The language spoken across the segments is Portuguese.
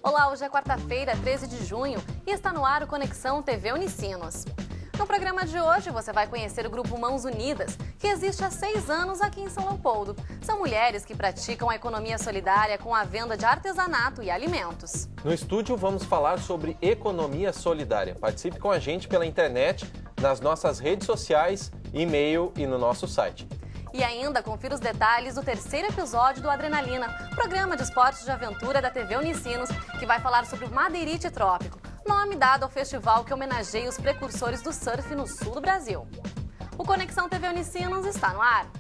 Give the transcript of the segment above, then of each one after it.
Olá, hoje é quarta-feira, 13 de junho, e está no ar o Conexão TV Unicinos. No programa de hoje, você vai conhecer o grupo Mãos Unidas, que existe há 6 anos aqui em São Leopoldo. São mulheres que praticam a economia solidária com a venda de artesanato e alimentos. No estúdio, vamos falar sobre economia solidária. Participe com a gente pela internet, nas nossas redes sociais, e-mail e no nosso site. E ainda confira os detalhes do 3º episódio do Adrenalina, programa de esportes de aventura da TV Unicinos, que vai falar sobre o Madeirite Trópico, nome dado ao festival que homenageia os precursores do surf no sul do Brasil. O Conexão TV Unicinos está no ar.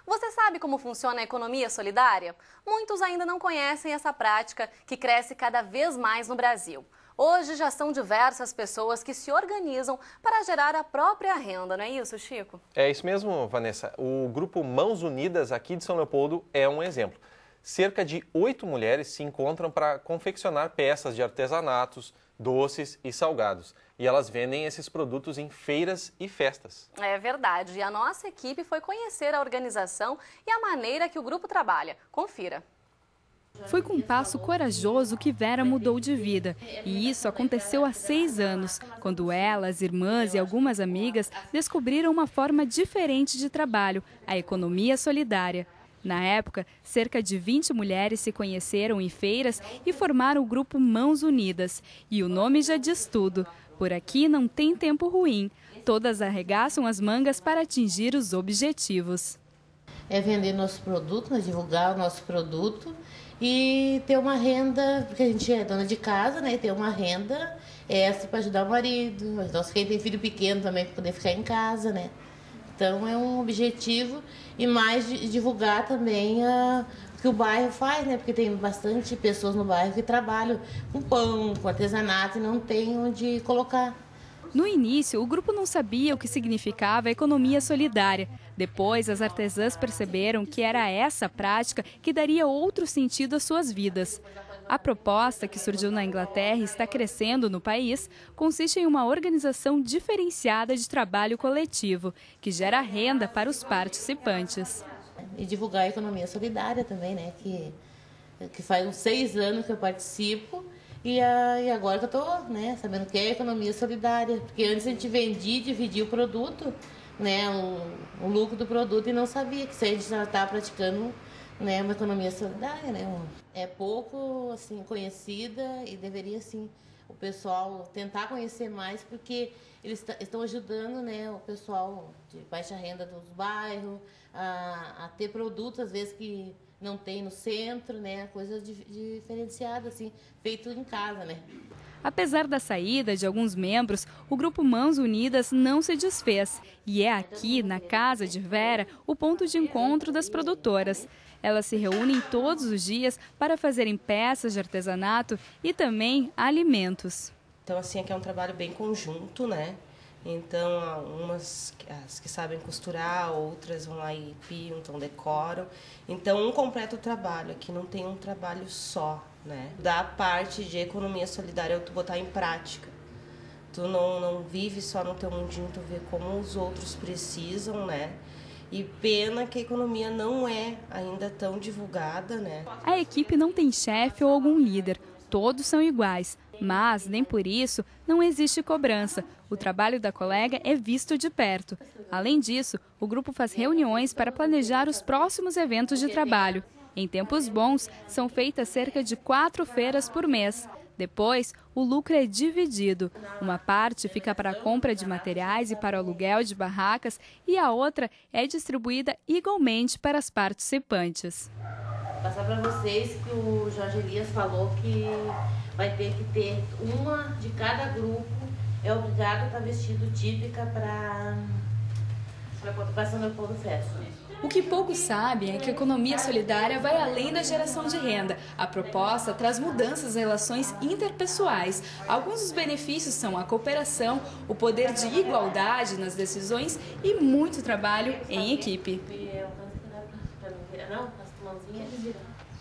Você sabe como funciona a economia solidária? Muitos ainda não conhecem essa prática que cresce cada vez mais no Brasil. Hoje já são diversas pessoas que se organizam para gerar a própria renda, não é isso, Chico? É isso mesmo, Vanessa. O grupo Mãos Unidas aqui de São Leopoldo é um exemplo. Cerca de 8 mulheres se encontram para confeccionar peças de artesanatos, doces e salgados. E elas vendem esses produtos em feiras e festas. É verdade. E a nossa equipe foi conhecer a organização e a maneira que o grupo trabalha. Confira. Foi com um passo corajoso que Vera mudou de vida. E isso aconteceu há 6 anos, quando ela, as irmãs e algumas amigas descobriram uma forma diferente de trabalho, a economia solidária. Na época, cerca de 20 mulheres se conheceram em feiras e formaram o grupo Mãos Unidas. E o nome já diz tudo. Por aqui não tem tempo ruim. Todas arregaçam as mangas para atingir os objetivos. É vender nosso produto, né, divulgar o nosso produto e ter uma renda, porque a gente é dona de casa, né, e ter uma renda extra para ajudar o marido, quem tem filho pequeno também para poder ficar em casa, né. Então é um objetivo e mais divulgar também o que o bairro faz, né? Porque tem bastante pessoas no bairro que trabalham com pão, com artesanato e não tem onde colocar. No início, o grupo não sabia o que significava a economia solidária. Depois, as artesãs perceberam que era essa prática que daria outro sentido às suas vidas. A proposta, que surgiu na Inglaterra e está crescendo no país, consiste em uma organização diferenciada de trabalho coletivo, que gera renda para os participantes. E divulgar a economia solidária também, né? Que faz uns 6 anos que eu participo e agora que eu estou, né, sabendo o que é economia solidária. Porque antes a gente vendia e dividia o produto, né, o lucro do produto e não sabia que isso aí a gente já está praticando, né, uma economia solidária, né? É pouco assim conhecida e deveria sim o pessoal tentar conhecer mais, porque eles estão ajudando, né, o pessoal de baixa renda dos bairros a ter produtos às vezes que não tem no centro, né, coisas diferenciadas assim, feito em casa, né? Apesar da saída de alguns membros, o grupo Mãos Unidas não se desfez. E é aqui, na casa de Vera, o ponto de encontro das produtoras. Elas se reúnem todos os dias para fazerem peças de artesanato e também alimentos. Então, assim, aqui é um trabalho bem conjunto, né? Então, umas as que sabem costurar, outras vão lá e pintam, decoram. Então, um completa o trabalho. Aqui não tem um trabalho só, né? Da parte de economia solidária, tu botar em prática. Tu não vive só no teu mundinho, tu vê como os outros precisam, né? E pena que a economia não é ainda tão divulgada, né? A equipe não tem chefe ou algum líder. Todos são iguais, mas nem por isso não existe cobrança. O trabalho da colega é visto de perto. Além disso, o grupo faz reuniões para planejar os próximos eventos de trabalho. Em tempos bons, são feitas cerca de 4 feiras por mês. Depois, o lucro é dividido. Uma parte fica para a compra de materiais e para o aluguel de barracas e a outra é distribuída igualmente para as participantes. Passar para vocês que o Jorge Elias falou que vai ter que ter uma de cada grupo, é obrigado a estar vestido típica para São Leopoldo Fest. O que poucos sabem é que a economia solidária vai além da geração de renda. A proposta traz mudanças nas relações interpessoais. Alguns dos benefícios são a cooperação, o poder de igualdade nas decisões e muito trabalho em equipe.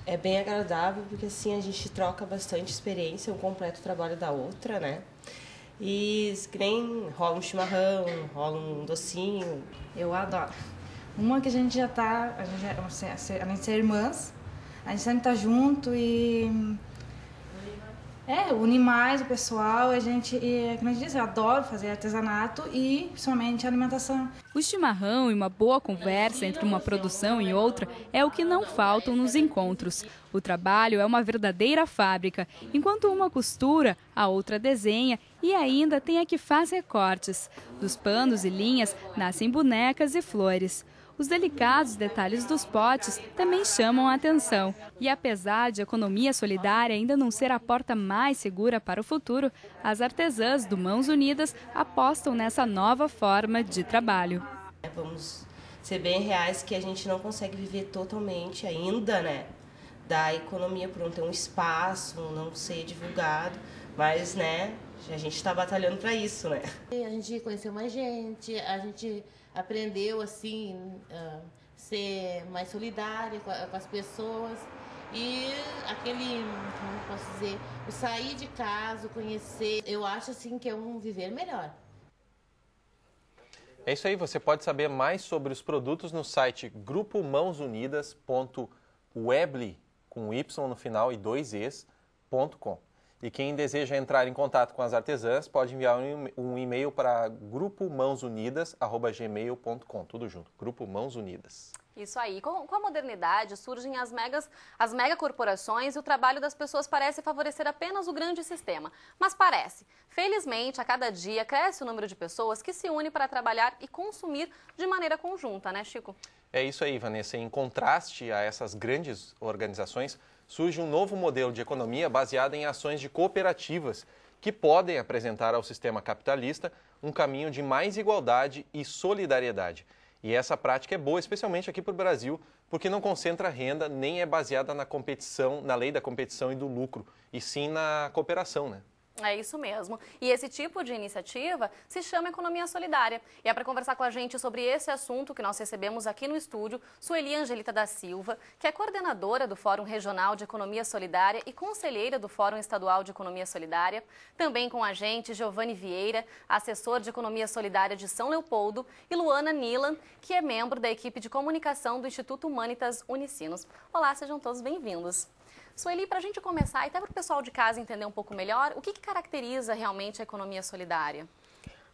É bem agradável porque assim a gente troca bastante experiência, um completo trabalho da outra, né? E que nem rola um chimarrão, rola um docinho. Eu adoro. Uma que a gente já tá, além de ser irmãs, a gente sempre tá junto e une mais o pessoal. Como a gente disse, eu adoro fazer artesanato e principalmente alimentação. O chimarrão e uma boa conversa entre uma produção e outra é o que não faltam nos encontros. O trabalho é uma verdadeira fábrica. Enquanto uma costura, a outra desenha e ainda tem a que faz recortes. Dos panos e linhas nascem bonecas e flores. Os delicados detalhes dos potes também chamam a atenção. E apesar de a economia solidária ainda não ser a porta mais segura para o futuro, as artesãs do Mãos Unidas apostam nessa nova forma de trabalho. Vamos ser bem reais que a gente não consegue viver totalmente ainda, né, da economia por não ter um espaço, não ser divulgado, mas, né, a gente está batalhando para isso, né. A gente conheceu mais gente, a gente aprendeu assim ser mais solidária com as pessoas e aquele, como posso dizer, o sair de casa, o conhecer, eu acho assim que é um viver melhor. É isso aí, você pode saber mais sobre os produtos no site grupomãosunidas.weebly, com Y no final e 2 Es.com. E quem deseja entrar em contato com as artesãs pode enviar um e-mail para grupomãosunidas@gmail.com, tudo junto, Grupo Mãos Unidas. Isso aí. Com a modernidade surgem as megacorporações e o trabalho das pessoas parece favorecer apenas o grande sistema. Mas parece. Felizmente, a cada dia cresce o número de pessoas que se unem para trabalhar e consumir de maneira conjunta, né, Chico? É isso aí, Vanessa. Em contraste a essas grandes organizações, surge um novo modelo de economia baseado em ações de cooperativas que podem apresentar ao sistema capitalista um caminho de mais igualdade e solidariedade. E essa prática é boa, especialmente aqui para o Brasil, porque não concentra renda nem é baseada na competição, na lei da competição e do lucro, e sim na cooperação, né? É isso mesmo. E esse tipo de iniciativa se chama economia solidária. E é para conversar com a gente sobre esse assunto que nós recebemos aqui no estúdio, Sueli Angelita da Silva, que é coordenadora do Fórum Regional de Economia Solidária e conselheira do Fórum Estadual de Economia Solidária. Também com a gente, Giovanni Vieira, assessor de Economia Solidária de São Leopoldo, e Luana Nilan, que é membro da equipe de comunicação do Instituto Humanitas Unicinos. Olá, sejam todos bem-vindos. Sueli, para a gente começar, e até para o pessoal de casa entender um pouco melhor, o que caracteriza realmente a economia solidária?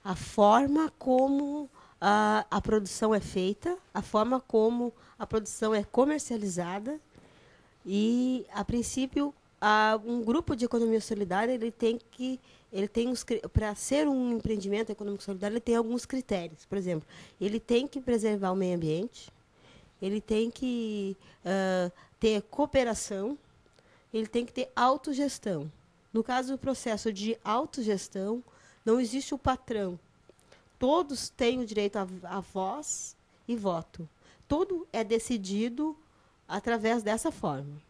A forma como a produção é feita, a forma como a produção é comercializada e, a princípio, um grupo de economia solidária para ser um empreendimento econômico solidário, ele tem alguns critérios. Por exemplo, ele tem que preservar o meio ambiente, ele tem que ter cooperação, ele tem que ter autogestão. No caso do processo de autogestão, não existe o patrão. Todos têm o direito a voz e voto. Tudo é decidido através dessa forma.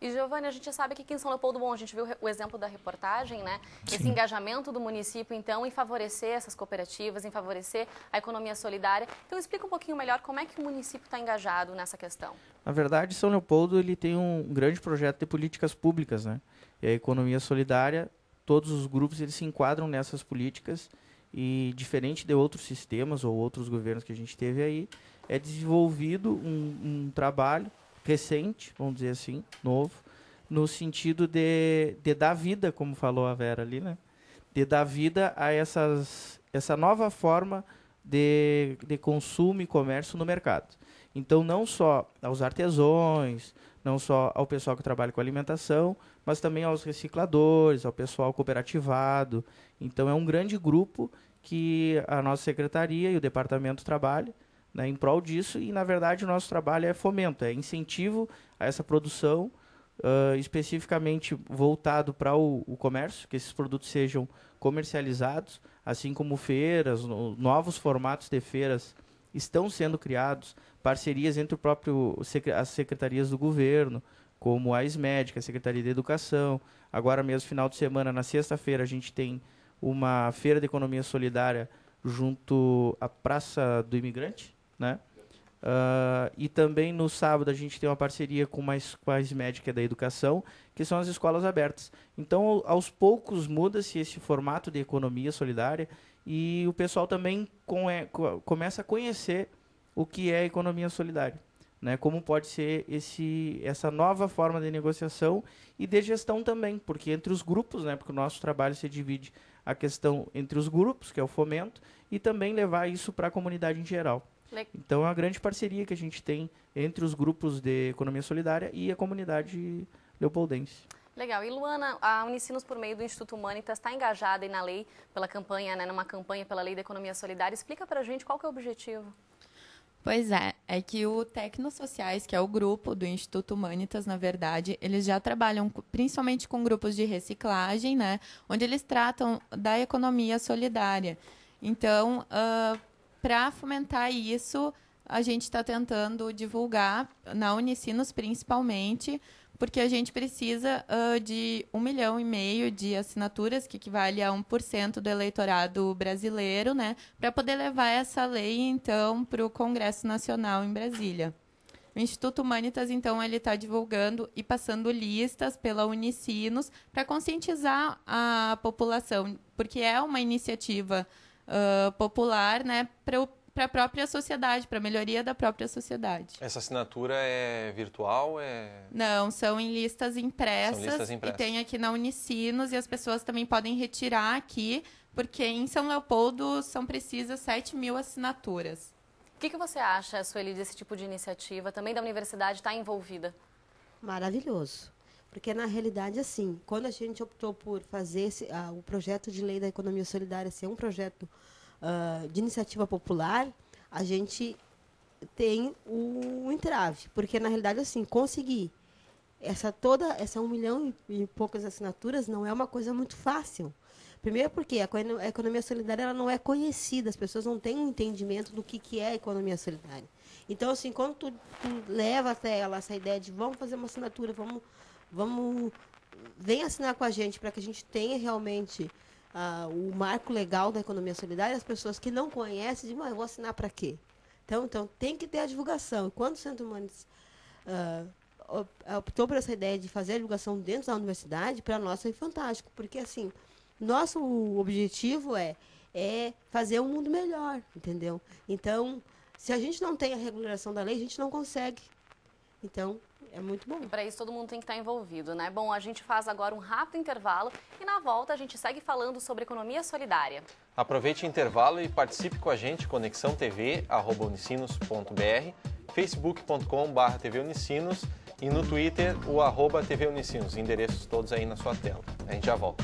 E, Giovanni, a gente sabe que aqui em São Leopoldo, bom, a gente viu o exemplo da reportagem, né? Sim. Esse engajamento do município, então, em favorecer essas cooperativas, em favorecer a economia solidária. Então, explica um pouquinho melhor como é que o município está engajado nessa questão. Na verdade, São Leopoldo ele tem um grande projeto de políticas públicas, né? E a economia solidária, todos os grupos eles se enquadram nessas políticas e, diferente de outros sistemas ou outros governos que a gente teve aí, é desenvolvido um trabalho recente, vamos dizer assim, novo, no sentido de dar vida, como falou a Vera ali, né? De dar vida a essa nova forma de consumo e comércio no mercado. Então, não só aos artesãos, não só ao pessoal que trabalha com alimentação, mas também aos recicladores, ao pessoal cooperativado. Então, é um grande grupo que a nossa secretaria e o departamento trabalham, né, em prol disso, e na verdade o nosso trabalho é fomento, é incentivo a essa produção, especificamente voltado para o comércio, que esses produtos sejam comercializados, assim como feiras, novos formatos de feiras estão sendo criados, parcerias entre as secretarias do governo, como a SMED, a Secretaria de Educação. Agora mesmo, final de semana, na sexta-feira, a gente tem uma feira de economia solidária junto à Praça do Imigrante, né? E também no sábado a gente tem uma parceria com a SMED, que é da educação, que são as escolas abertas. Então, aos poucos muda-se esse formato de economia solidária e o pessoal também começa a conhecer o que é economia solidária, né? Como pode ser essa nova forma de negociação e de gestão também, porque entre os grupos, né? Porque o nosso trabalho se divide a questão entre os grupos, que é o fomento, e também levar isso para a comunidade em geral. Então, é uma grande parceria que a gente tem entre os grupos de economia solidária e a comunidade leopoldense. Legal. E, Luana, a Unicinos, por meio do Instituto Humanitas, está engajada aí na lei, pela campanha, né, numa campanha pela lei da economia solidária. Explica para a gente qual que é o objetivo. Pois é que o Tecnosociais, que é o grupo do Instituto Humanitas, na verdade, eles já trabalham principalmente com grupos de reciclagem, né, onde eles tratam da economia solidária. Então, para fomentar isso, a gente está tentando divulgar, na Unicinos principalmente, porque a gente precisa de 1,5 milhão de assinaturas, que equivale a 1% do eleitorado brasileiro, né, para poder levar essa lei, então, para o Congresso Nacional em Brasília. O Instituto Humanitas, então, ele está divulgando e passando listas pela Unicinos para conscientizar a população, porque é uma iniciativa popular, né, para a própria sociedade, para a melhoria da própria sociedade. Essa assinatura é virtual? Não, são em listas impressas, e tem aqui na Unicinos, e as pessoas também podem retirar aqui, porque em São Leopoldo são precisas 7.000 assinaturas. O que você acha, Sueli, desse tipo de iniciativa? Também da universidade estar envolvida? Maravilhoso. Porque, na realidade, assim, quando a gente optou por fazer o projeto de lei da economia solidária ser um projeto de iniciativa popular, a gente tem um entrave. Porque, na realidade, assim, conseguir toda essa 1 milhão e poucas assinaturas não é uma coisa muito fácil. Primeiro porque a economia solidária ela não é conhecida, as pessoas não têm um entendimento do que é a economia solidária. Então, assim, quando tu leva até ela essa ideia de vamos fazer uma assinatura, vem assinar com a gente para que a gente tenha realmente o marco legal da economia solidária, as pessoas que não conhecem dizem, mas eu vou assinar para quê? Então, tem que ter a divulgação. E quando o Centro Humanitas optou por essa ideia de fazer a divulgação dentro da universidade, para nós foi fantástico, porque, assim, nosso objetivo é fazer um mundo melhor, entendeu? Então, se a gente não tem a regulação da lei, a gente não consegue. Então, é muito bom. E para isso todo mundo tem que estar envolvido, né? Bom, a gente faz agora um rápido intervalo e na volta a gente segue falando sobre economia solidária. Aproveite o intervalo e participe com a gente, Conexão TV, @unicinos.br, facebook.com/tvunicinos e no Twitter, o @tvunicinos, endereços todos aí na sua tela. A gente já volta.